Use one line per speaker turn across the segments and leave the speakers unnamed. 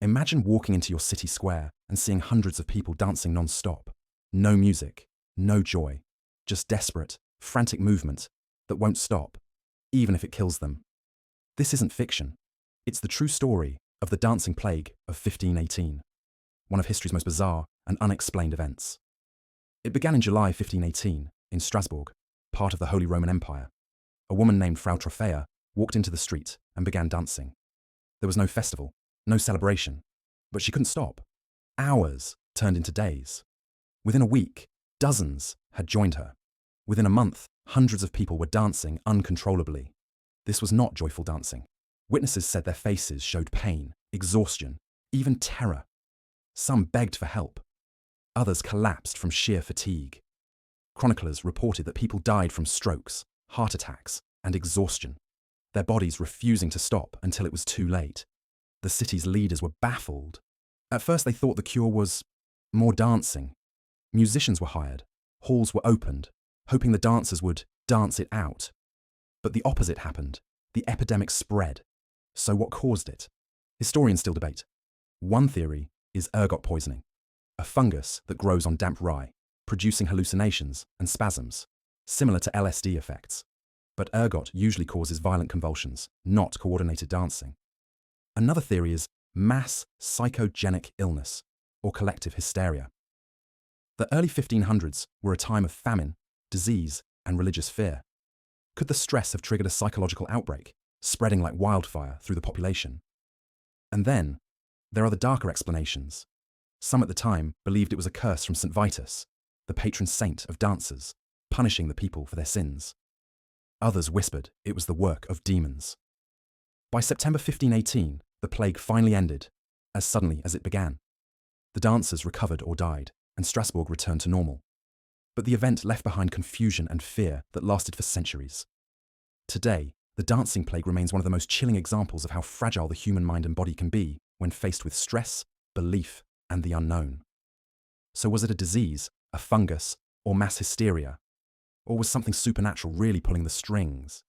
Imagine walking into your city square and seeing hundreds of people dancing non-stop. No music, no joy, just desperate, frantic movement that won't stop, even if it kills them. This isn't fiction. It's the true story of the dancing plague of 1518, one of history's most bizarre and unexplained events. It began in July 1518 in Strasbourg, part of the Holy Roman Empire. A woman named Frau Trophea walked into the street and began dancing. There was no festival, no celebration, but she couldn't stop. Hours turned into days. Within a week, dozens had joined her. Within a month, hundreds of people were dancing uncontrollably. This was not joyful dancing. Witnesses said their faces showed pain, exhaustion, even terror. Some begged for help. Others collapsed from sheer fatigue. Chroniclers reported that people died from strokes, heart attacks, and exhaustion, their bodies refusing to stop until it was too late. The city's leaders were baffled. At first they thought the cure was more dancing. Musicians were hired, halls were opened, hoping the dancers would dance it out. But the opposite happened. The epidemic spread. So what caused it? Historians still debate. One theory is ergot poisoning, a fungus that grows on damp rye, producing hallucinations and spasms, similar to LSD effects. But ergot usually causes violent convulsions, not coordinated dancing. Another theory is mass psychogenic illness, or collective hysteria. The early 1500s were a time of famine, disease, and religious fear. Could the stress have triggered a psychological outbreak, spreading like wildfire through the population? And then, there are the darker explanations. Some at the time believed it was a curse from St. Vitus, the patron saint of dancers, punishing the people for their sins. Others whispered it was the work of demons. By September 1518, the plague finally ended, as suddenly as it began. The dancers recovered or died, and Strasbourg returned to normal. But the event left behind confusion and fear that lasted for centuries. Today, the dancing plague remains one of the most chilling examples of how fragile the human mind and body can be when faced with stress, belief, and the unknown. So was it a disease, a fungus, or mass hysteria? Or was something supernatural really pulling the strings?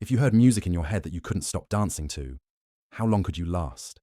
If you heard music in your head that you couldn't stop dancing to, how long could you last?